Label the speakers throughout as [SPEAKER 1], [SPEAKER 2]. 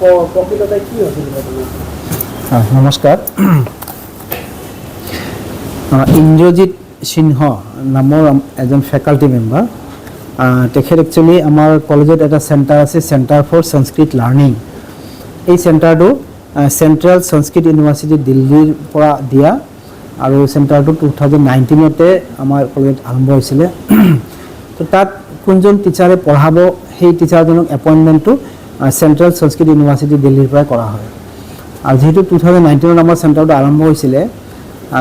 [SPEAKER 1] প্ৰকৃততে কি হৈছিল
[SPEAKER 2] নমস্কাৰ ইন্দ্ৰজিৎ সিংহ নামৰ এজন ফেকাল্টি মেম্বাৰ তেখেত একচুৱেলি আমাৰ কলেজত এটা চেণ্টাৰ আছে চেণ্টাৰ ফৰ সংস্কৃত লাৰ্ণিং এই চেণ্টাৰটো চেণ্ট্ৰেল সংস্কৃত ইউনিভাৰ্চিটি দিল্লীৰ পৰা দিয়া আৰু চেণ্টাৰটো 2019তে আমাৰ কলেজত আৰম্ভ হৈছিলে তো তাত কোনজন টিচাৰে পঢ়াব সেই টিচাৰজনক এপইণ্টমেণ্টটো চেণ্ট্ৰেল সংস্কৃত ইউনিভাৰ্চিটি দিল্লীৰ পৰা কৰা হয় আৰু যেহেতু 2019ত আমাৰ চেণ্টাৰটো আৰম্ভ হৈছিলে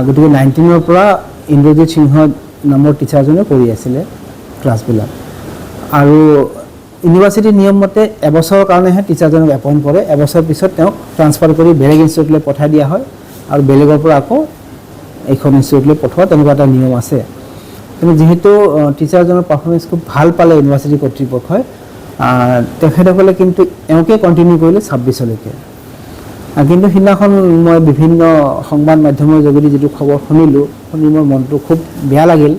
[SPEAKER 2] গতিকে 19ৰ পৰা ইন্দ্ৰজিৎ সিংহ নামৰ টিচাৰজনে কৰি আছিলে ক্লাছবিলাক আৰু ইউনিভাৰ্চিটিৰ নিয়ম মতে এবছৰৰ কাৰণেহে টিচাৰজনক এপইণ্ট কৰে এবছৰ পিছত তেওঁক ট্ৰান্সফাৰ কৰি বেলেগ ইনষ্টিটিউটলৈ পঠাই দিয়া হয় আৰু বেলেগৰ পৰা আকৌ এইখন ইনষ্টিটিউটলৈ পঠোৱা তেনেকুৱা এটা নিয়ম আছে কিন্তু যেহেতু টিচাৰজনৰ পাৰফৰ্মেঞ্চ খুব ভাল পালে ইউনিভাৰ্চিটি কৰ্তৃপক্ষই তেখেতসকলে কিন্তু এওঁকে কণ্টিনিউ কৰিলে 26লৈকে কিন্তু সিদিনাখন মই বিভিন্ন সংবাদ মাধ্যমৰ যোগেদি যিটো খবৰ শুনি মোৰ মনটো খুব বেয়া লাগিল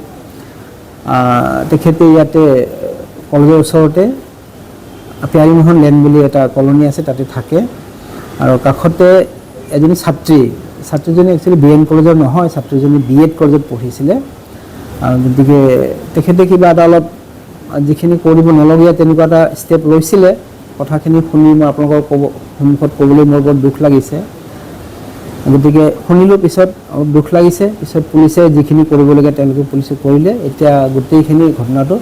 [SPEAKER 2] তেখেতে ইয়াতে কলেজৰ ওচৰতে প্যাৰীমোহন লেন বুলি এটা কলনী আছে তাতে থাকে আৰু কাষতে এজনী ছাত্ৰীজনী একচুৱেলি BN কলেজৰ নহয় ছাত্ৰীজনী BEd কলেজত পঢ়িছিলে গতিকে তেখেতে কিবা এটা অলপ যিখিনি কৰিব নলগীয়া তেনেকুৱা এটা ষ্টেপ লৈছিলে কথাখিনি শুনি মই আপোনালোকৰ সন্মুখত ক'বলৈ মোৰ বৰ দুখ লাগিছে গতিকে শুনিলোঁ পিছত অলপ দুখ লাগিছে পিছত পুলিচে যিখিনি কৰিবলগীয়া তেওঁলোকে পুলিচে কৰিলে এতিয়া গোটেইখিনি ঘটনাটো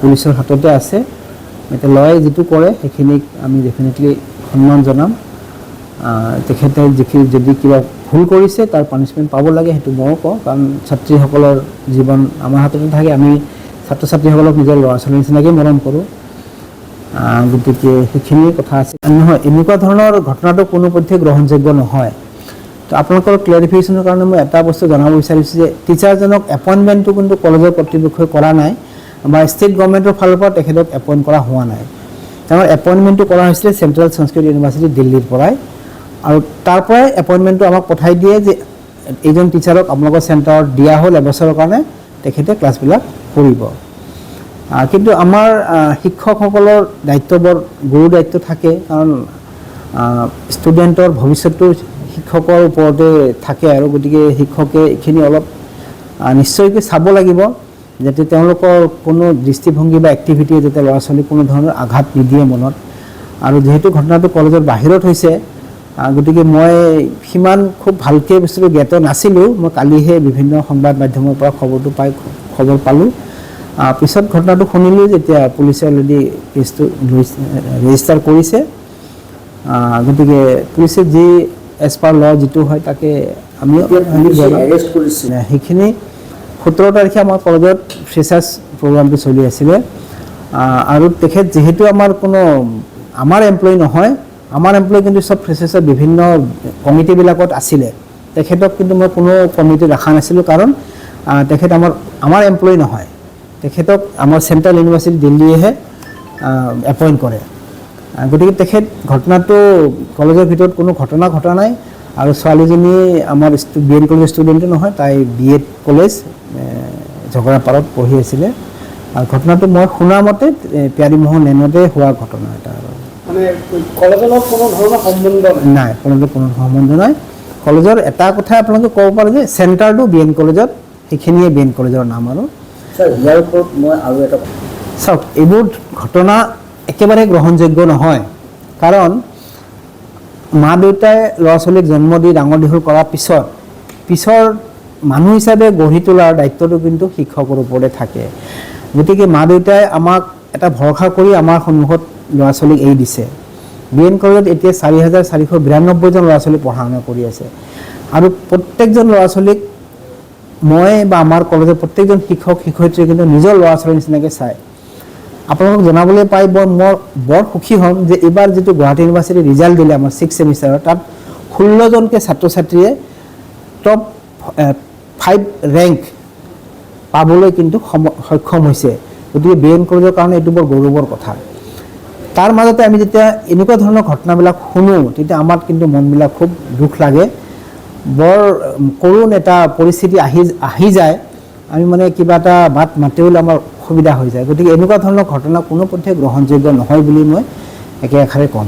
[SPEAKER 2] পুলিচৰ হাততে আছে এতিয়া লয়ে যিটো কৰে সেইখিনিক আমি ডেফিনেটলি সন্মান জনাম তেখেতে যিখিনি যদি কিবা ভুল কৰিছে তাৰ পানিছমেণ্ট পাব লাগে সেইটো ময়ো কওঁ কাৰণ ছাত্ৰীসকলৰ জীৱন আমাৰ হাততে থাকে আমি ছাত্ৰ ছাত্ৰীসকলক নিজৰ ল'ৰা ছোৱালীৰ নিচিনাকৈ মৰম কৰোঁ গতিকে সেইখিনি কথা আছে নহয় এনেকুৱা ধৰণৰ ঘটনাটো কোনোপধ্যে গ্ৰহণযোগ্য নহয় তো আপোনালোকৰ ক্লেৰিফিকেশ্যনৰ কাৰণে মই এটা বস্তু জনাব বিচাৰিছোঁ যে টিচাৰজনক এপইণ্টমেণ্টটো কিন্তু কলেজৰ কৰ্তৃপক্ষই কৰা নাই বা ষ্টেট গভৰ্ণমেণ্টৰ ফালৰ পৰা তেখেতক এপইণ্ট কৰা হোৱা নাই তেওঁৰ এপইণ্টমেণ্টটো কৰা হৈছিলে চেণ্ট্ৰেল সংস্কৃত ইউনিভাৰ্চিটি দিল্লীৰ পৰাই আৰু তাৰ পৰাই এপইণ্টমেণ্টটো আমাক পঠাই দিয়ে যে এইজন টিচাৰক আপোনালোকৰ চেণ্টাৰত দিয়া হ'ল এবছৰৰ কাৰণে তেখেতে ক্লাছবিলাক কৰিব কিন্তু আমাৰ শিক্ষকসকলৰ দায়িত্ব বৰ গুৰু দায়িত্ব থাকে কাৰণ ষ্টুডেণ্টৰ ভৱিষ্যতটো শিক্ষকৰ ওপৰতে থাকে আৰু গতিকে শিক্ষকে এইখিনি অলপ নিশ্চয়কৈ চাব লাগিব যাতে তেওঁলোকৰ কোনো দৃষ্টিভংগী বা এক্টিভিটিয়ে যাতে ল'ৰা ছোৱালীক কোনো ধৰণৰ আঘাত নিদিয়ে মনত আৰু যিহেতু ঘটনাটো কলেজৰ বাহিৰত হৈছে গতিকে মই সিমান খুব ভালকৈ বস্তুটো জ্ঞাত নাছিলোঁ মই কালিহে বিভিন্ন সংবাদ মাধ্যমৰ পৰা খবৰ পালোঁ পিছত ঘটনাটো শুনিলোঁ যেতিয়া পুলিচে অলৰেডি কেছটো ৰেজিষ্টাৰ কৰিছে গতিকে পুলিচে যি এজ পাৰ ল যিটো হয় তাকে আমি সেইখিনি 17 তাৰিখে আমাৰ কলেজত ফ্ৰেছাৰ্ছ প্ৰগ্ৰামটো চলি আছিলে আৰু তেখেত যিহেতু আমাৰ এমপ্লয়ী নহয় আমাৰ এমপ্লয়ী কিন্তু চব ফ্ৰেছাৰ্ছৰ বিভিন্ন কমিটিবিলাকত আছিলে তেখেতক কিন্তু মই কোনো কমিটিত ৰখা নাছিলোঁ কাৰণ তেখেত আমাৰ এমপ্লয়ী নহয় তেখেতক আমাৰ চেণ্ট্ৰেল ইউনিভাৰ্চিটি দিল্লীয়েহে এপইণ্ট কৰে গতিকে তেখেত ঘটনাটো কলেজৰ ভিতৰত কোনো ঘটনা ঘটা নাই আৰু ছোৱালীজনী আমাৰ BN কলেজৰ ষ্টুডেণ্টো নহয় তাই BEd কলেজ ঝগৰাপাৰত পঢ়ি আছিলে আৰু ঘটনাটো মই শুনা মতে প্যাৰীমোহন লেনতে হোৱা ঘটনা এটা আৰু
[SPEAKER 1] মানে কলেজৰ লগত কোনো ধৰণৰ সম্বন্ধ
[SPEAKER 2] নাই কলেজৰ কোনো সম্বন্ধ নাই কলেজৰ এটা কথা আপোনালোকে ক'ব পাৰে যে চেণ্টাৰটো BN কলেজত সেইখিনিয়ে BN কলেজৰ নাম আৰু
[SPEAKER 1] ইয়াৰ ওপৰত মই আৰু এটা
[SPEAKER 2] চাওক এইবোৰ ঘটনা একেবাৰে গ্ৰহণযোগ্য নহয় কাৰণ মা দেউতাই ল'ৰা ছোৱালীক জন্ম দি ডাঙৰ দীঘল কৰাৰ পিছৰ মানুহ হিচাপে গঢ়ি তোলাৰ দায়িত্বটো কিন্তু শিক্ষকৰ ওপৰতে থাকে গতিকে মা দেউতাই আমাক এটা ভৰসা কৰি আমাৰ সন্মুখত ল'ৰা ছোৱালীক এৰি দিছে BN কলেজত এতিয়া 4492জন ল'ৰা ছোৱালী পঢ়া শুনা কৰি আছে আৰু প্ৰত্যেকজন ল'ৰা ছোৱালীক মই বা আমাৰ কলেজৰ প্ৰত্যেকজন শিক্ষক শিক্ষয়িত্ৰীয়ে কিন্তু নিজৰ ল'ৰা ছোৱালীৰ নিচিনাকৈ চায় আপোনালোকক জনাবলৈ পাই মই বৰ সুখী হ'ম যে এইবাৰ যিটো গুৱাহাটী ইউনিভাৰ্চিটিৰ ৰিজাল্ট দিলে আমাৰ 6th ছেমিষ্টাৰৰ তাত 16জনকৈ ছাত্ৰ ছাত্ৰীয়ে টপ 5 ৰেংক পাবলৈ কিন্তু সক্ষম হৈছে গতিকে BN কলেজৰ কাৰণে এইটো বৰ গৌৰৱৰ কথা তাৰ মাজতে আমি যেতিয়া এনেকুৱা ধৰণৰ ঘটনাবিলাক শুনো তেতিয়া আমাৰ কিন্তু মনবিলাক খুব দুখ লাগে বৰ কৰুণ এটা পৰিস্থিতি আহি যায় আমি মানে কিবা এটা বাট মাতিবলৈ আমাৰ অসুবিধা হৈ যায় গতিকে এনেকুৱা ধৰণৰ ঘটনা কোনোপধ্যে গ্ৰহণযোগ্য নহয় বুলি মই একে আখাৰে কম